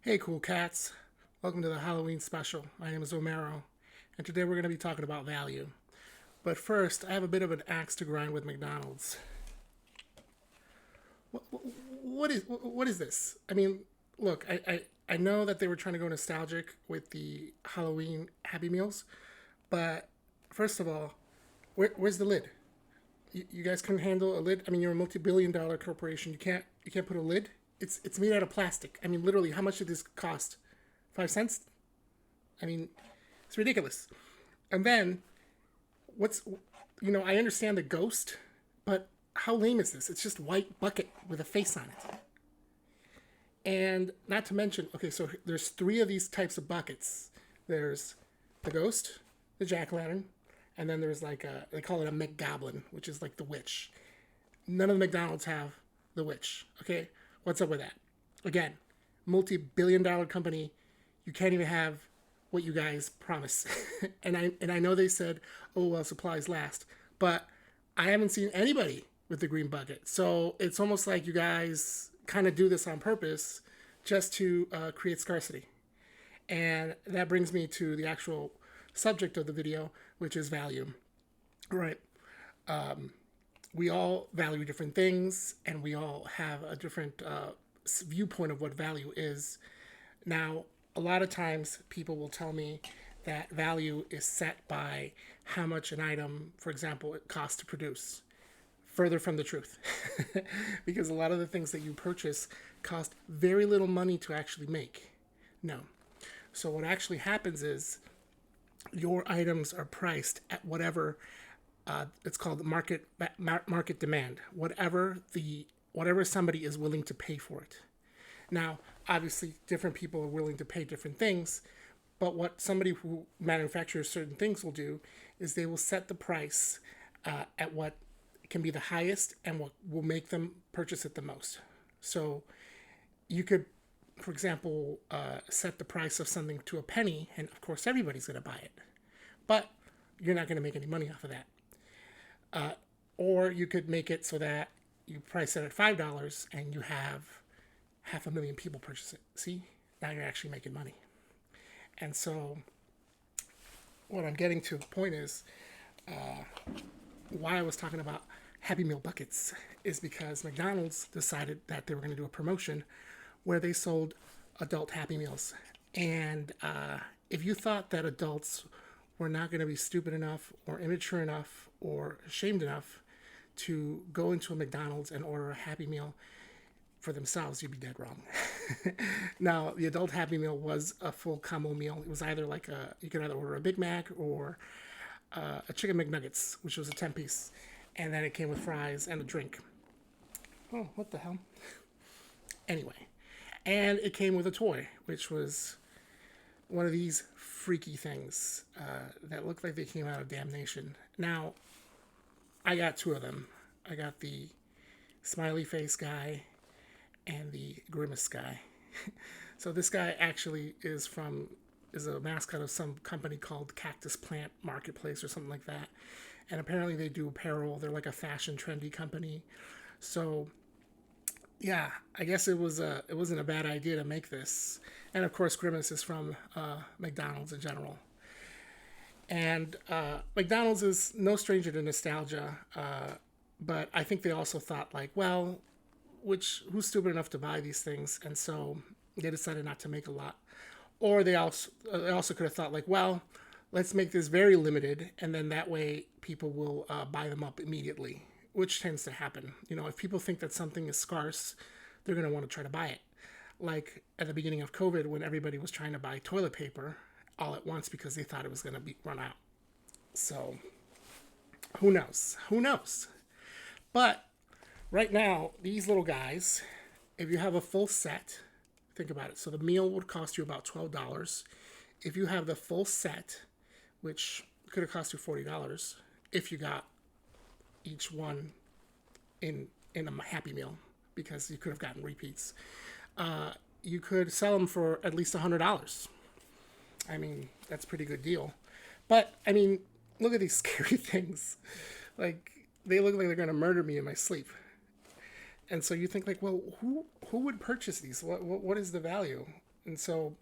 Hey, cool cats. Welcome to the Halloween special. My name is Omero, and today we're going to be talking about value. But first, I have a bit of an axe to grind with McDonald's. What, what is this? I mean, look, I know that they were trying to go nostalgic with the Halloween Happy Meals, but first of all, where's the lid? You guys can handle a lid? I mean, you're a multi-billion-dollar corporation. You can't put a lid. It's made out of plastic. I mean, literally, how much did this cost? 5 cents? I mean, it's ridiculous. And then, what's, I understand the ghost, but how lame is this? It's just white bucket with a face on it. And not to mention, okay, so there's three of these types of buckets. There's the ghost, the jack o' lantern, and then there's like they call it a McGoblin, which is like the witch. None of the McDonald's have the witch. Okay, what's up with that? Again, multi-billion-dollar company, you can't even have what you guys promise. and I know they said, oh well, supplies last, but I haven't seen anybody with the green bucket. So it's almost like you guys kind of do this on purpose just to create scarcity. And that brings me to the actual subject of the video, which is value. Right. We all value different things, and we all have a different viewpoint of what value is. Now, a lot of times people will tell me that value is set by how much an item, for example, it costs to produce. Further from the truth. Because a lot of the things that you purchase cost very little money to actually make. No. So what actually happens is your items are priced at whatever it's called market demand, whatever somebody is willing to pay for it. Now, obviously, different people are willing to pay different things, but what somebody who manufactures certain things will do is they will set the price at what can be the highest and what will make them purchase it the most. So you could, for example, set the price of something to a penny, and of course everybody's going to buy it, but you're not going to make any money off of that. Or you could make it so that you price it at $5 and you have 500,000 people purchase it. See, now you're actually making money. And so what I'm getting to the point is why I was talking about Happy Meal buckets is because McDonald's decided that they were going to do a promotion where they sold adult Happy Meals. And if you thought that adults were not going to be stupid enough or immature enough or ashamed enough to go into a McDonald's and order a Happy Meal for themselves, you'd be dead wrong. Now, the adult Happy Meal was a full combo meal. It was either you could either order a Big Mac or a Chicken McNuggets, which was a 10-piece. And then it came with fries and a drink. Oh, what the hell? Anyway. And it came with a toy, which was one of these freaky things that looked like they came out of Damnation. Now, I got two of them. I got the smiley face guy and the grimace guy. So this guy actually is a mascot of some company called Cactus Plant Marketplace or something like that. And apparently they do apparel. They're like a fashion trendy company. So yeah, I guess it wasn't a bad idea to make this. And of course, Grimace is from McDonald's in general. And McDonald's is no stranger to nostalgia, but I think they also thought like, well, who's stupid enough to buy these things? And so they decided not to make a lot. Or they also could have thought like, well, let's make this very limited, and then that way people will buy them up immediately, which tends to happen. If people think that something is scarce, they're going to want to try to buy it. Like at the beginning of COVID, when everybody was trying to buy toilet paper all at once because they thought it was going to be run out. So who knows? Who knows? But right now, these little guys, if you have a full set, think about it. So the meal would cost you about $12. If you have the full set, which could have cost you $40 if you got each one in a Happy Meal, because you could have gotten repeats. You could sell them for at least $100. I mean, that's a pretty good deal. But I mean, look at these scary things. Like, they look like they're going to murder me in my sleep. And so you think like, well, who would purchase these? What is the value? And so,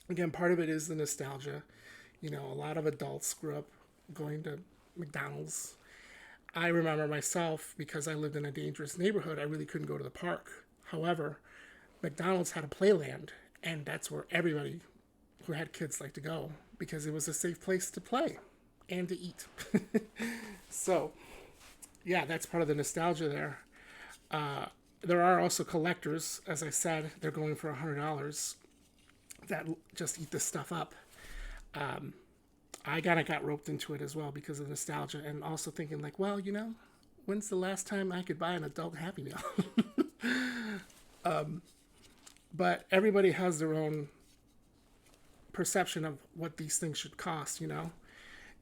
again, part of it is the nostalgia. You know, a lot of adults grew up going to McDonald's. I remember myself, because I lived in a dangerous neighborhood, I really couldn't go to the park. However, McDonald's had a playland, and that's where everybody who had kids liked to go because it was a safe place to play and to eat. So, yeah, that's part of the nostalgia there. There are also collectors, as I said, they're going for $100 that just eat this stuff up. I kind of got roped into it as well because of nostalgia and also thinking like, well, you know, when's the last time I could buy an adult Happy Meal? But everybody has their own perception of what these things should cost, you know?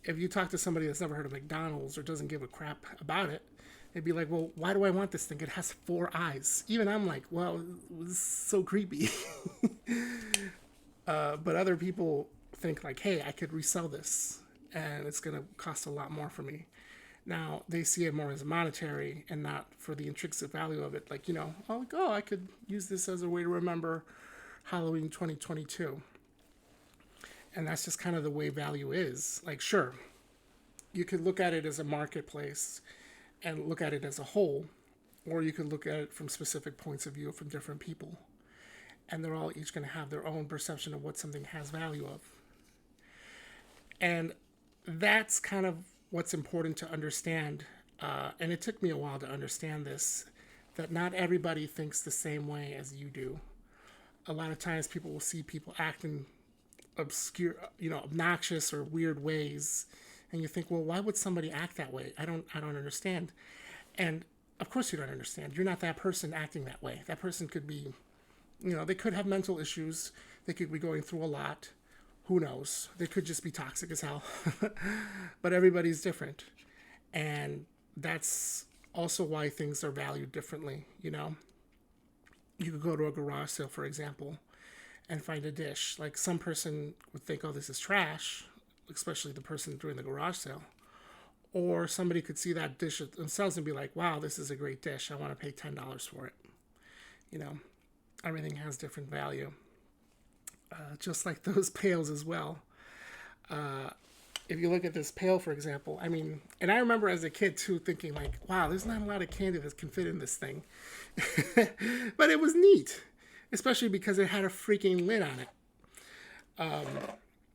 If you talk to somebody that's never heard of McDonald's or doesn't give a crap about it, they'd be like, well, why do I want this thing? It has 4 eyes. Even I'm like, well, it's so creepy. But other people think like, hey, I could resell this and it's going to cost a lot more for me. Now, they see it more as monetary and not for the intrinsic value of it. Like, you know, oh, I could use this as a way to remember Halloween 2022. And that's just kind of the way value is. Like, sure, you could look at it as a marketplace and look at it as a whole, or you could look at it from specific points of view from different people. And they're all each going to have their own perception of what something has value of. And that's kind of what's important to understand. And it took me a while to understand this, that not everybody thinks the same way as you do. A lot of times people will see people acting obscure, you know, obnoxious or weird ways. And you think, well, why would somebody act that way? I don't understand. And of course you don't understand. You're not that person acting that way. That person could be, you know, they could have mental issues. They could be going through a lot. Who knows? They could just be toxic as hell. But everybody's different. And that's also why things are valued differently, you know? You could go to a garage sale, for example, and find a dish. Like some person would think, oh, this is trash, especially the person during the garage sale. Or somebody could see that dish themselves and be like, wow, this is a great dish. I want to pay $10 for it. You know, everything has different value. Just like those pails as well. If you look at this pail, for example, I mean, and I remember as a kid too thinking like, wow, there's not a lot of candy that can fit in this thing. But it was neat, especially because it had a freaking lid on it.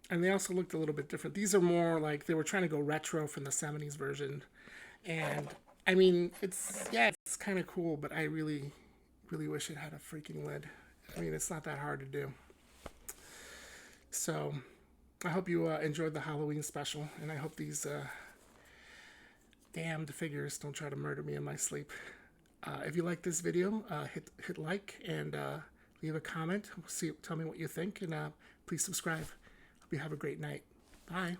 And they also looked a little bit different. These are more like they were trying to go retro from the 70s version. And I mean, it's kind of cool, but I really, really wish it had a freaking lid. I mean, it's not that hard to do. So I hope you enjoyed the Halloween special, and I hope these damned figures don't try to murder me in my sleep. If you like this video, hit like and leave a comment. Tell me what you think, and please subscribe. Hope you have a great night. Bye.